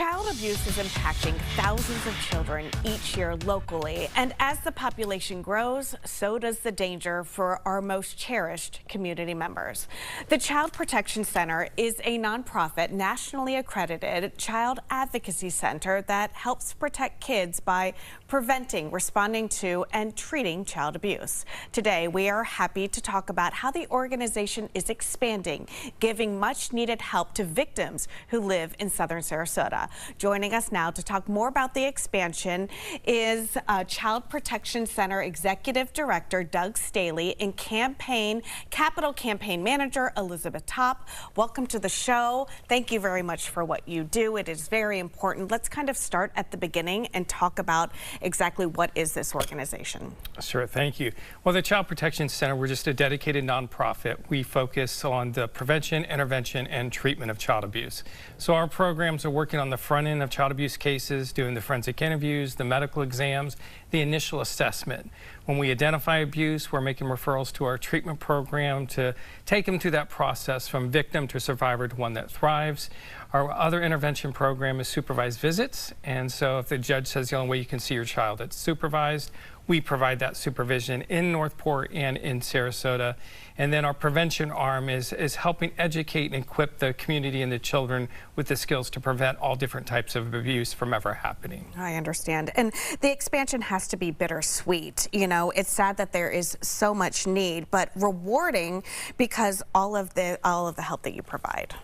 Child abuse is impacting thousands of children each year locally, and as the population grows, so does the danger for our most cherished community members. The Child Protection Center is a nonprofit, nationally accredited child advocacy center that helps protect kids by preventing, responding to, and treating child abuse. Today, we are happy to talk about how the organization is expanding, giving much needed help to victims who live in Southern Sarasota. Joining us now to talk more about the expansion is Child Protection Center Executive Director Doug Staley and Capital Campaign Manager Elizabeth Topp. Welcome to the show. Thank you very much for what you do. It is very important. Let's kind of start at the beginning and talk about exactly what is this organization. Sure, thank you. Well, the Child Protection Center, we're just a dedicated nonprofit. We focus on the prevention, intervention, and treatment of child abuse. So our programs are working on the front end of child abuse cases, doing the forensic interviews, the medical exams, the initial assessment. When we identify abuse, we're making referrals to our treatment program to take them through that process from victim to survivor to one that thrives. Our other intervention program is supervised visits, and so if the judge says the only way you can see your child is supervised, we provide that supervision in Northport and in Sarasota. And then our prevention arm is helping educate and equip the community and the children with the skills to prevent all different types of abuse from ever happening. I understand. And the expansion has to be bittersweet. You know, it's sad that there is so much need, but rewarding because all of the help that you provide.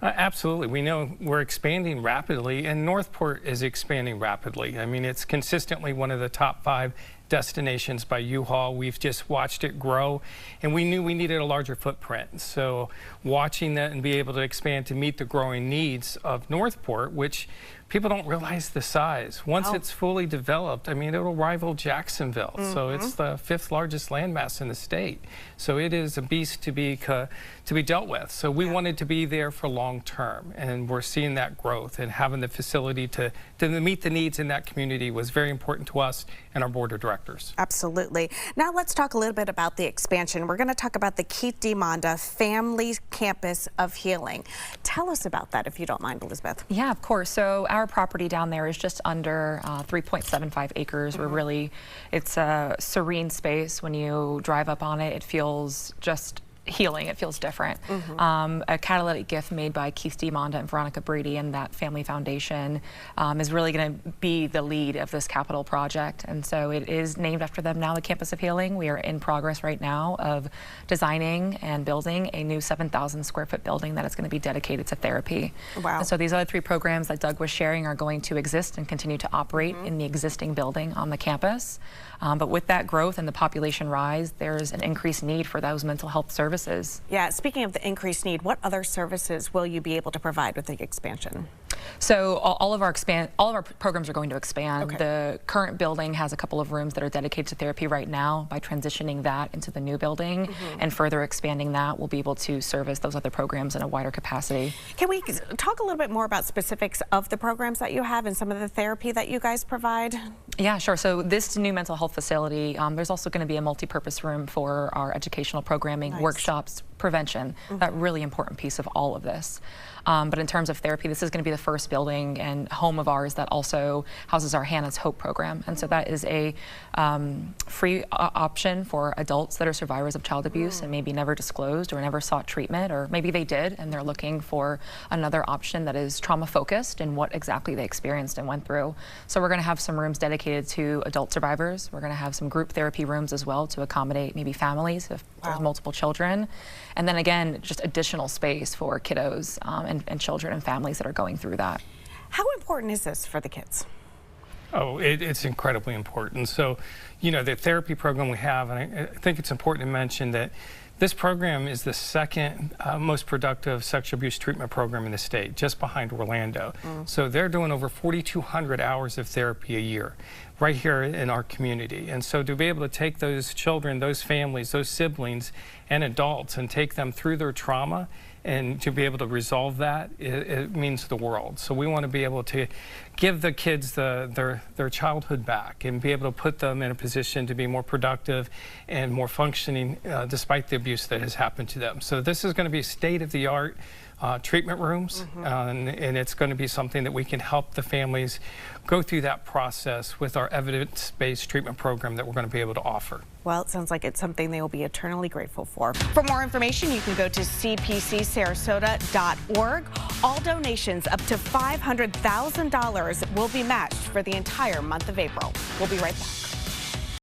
Absolutely. We know we're expanding rapidly, and Northport is expanding rapidly. I mean, it's consistently one of the top 5 destinations by U-Haul. We've just watched it grow, and we knew we needed a larger footprint. So watching that and be able to expand to meet the growing needs of Northport, which people don't realize the size. Once it's fully developed, I mean, it'll rival Jacksonville. So it's the 5th largest landmass in the state. So it is a beast to be dealt with. So we wanted to be there for long term, and we're seeing that growth, and having the facility to meet the needs in that community was very important to us and our board of directors. Absolutely. Now let's talk a little bit about the expansion. We're going to talk about the Keith D. Monda Family Campus of Healing. Tell us about that, if you don't mind, Elizabeth. Yeah, of course. So our property down there is just under 3.75 acres. It's a serene space. When you drive up on it, it feels just healing. It feels different. A catalytic gift made by Keith D. Monda and Veronica Brady and that family foundation is really going to be the lead of this capital project, and so it is named after them now, the Campus of Healing. We are in progress right now of designing and building a new 7,000 square foot building that is going to be dedicated to therapy. Wow. And so these other 3 programs that Doug was sharing are going to exist and continue to operate in the existing building on the campus. But with that growth and the population rise, there's an increased need for those mental health services. Yeah, speaking of the increased need, what other services will you be able to provide with the expansion? So all of our programs are going to expand. The current building has a couple of rooms that are dedicated to therapy right now. By transitioning that into the new building and further expanding that, we'll be able to service those other programs in a wider capacity. Can we talk a little bit more about specifics of the programs that you have and some of the therapy that you guys provide? Yeah, sure. So this new mental health facility, there's also going to be a multi-purpose room for our educational programming, workshops, prevention, that really important piece of all of this. But in terms of therapy, this is going to be the first building and home of ours that also houses our Hannah's Hope program. And so that is a free option for adults that are survivors of child abuse and maybe never disclosed or never sought treatment, or maybe they did and they're looking for another option that is trauma focused and what exactly they experienced and went through. So we're going to have some rooms dedicated to adult survivors. We're going to have some group therapy rooms as well to accommodate maybe families if there's multiple children. And then again, just additional space for kiddos and children and families that are going through that. How important is this for the kids? Oh, it's incredibly important. So, you know, the therapy program we have, and I think it's important to mention that this program is the 2nd most productive sexual abuse treatment program in the state, just behind Orlando. So they're doing over 4,200 hours of therapy a year right here in our community. And so to be able to take those children, those families, those siblings and adults and take them through their trauma and to be able to resolve that, it means the world. So we want to be able to give the kids their childhood back and be able to put them in a position to be more productive and more functioning despite the abuse that has happened to them. So this is going to be state-of-the-art treatment rooms, and it's going to be something that we can help the families go through that process with our evidence-based treatment program that we're going to be able to offer. Well, it sounds like it's something they will be eternally grateful for. For more information, you can go to cpcsarasota.org. All donations up to $500,000 will be matched for the entire month of April. We'll be right back.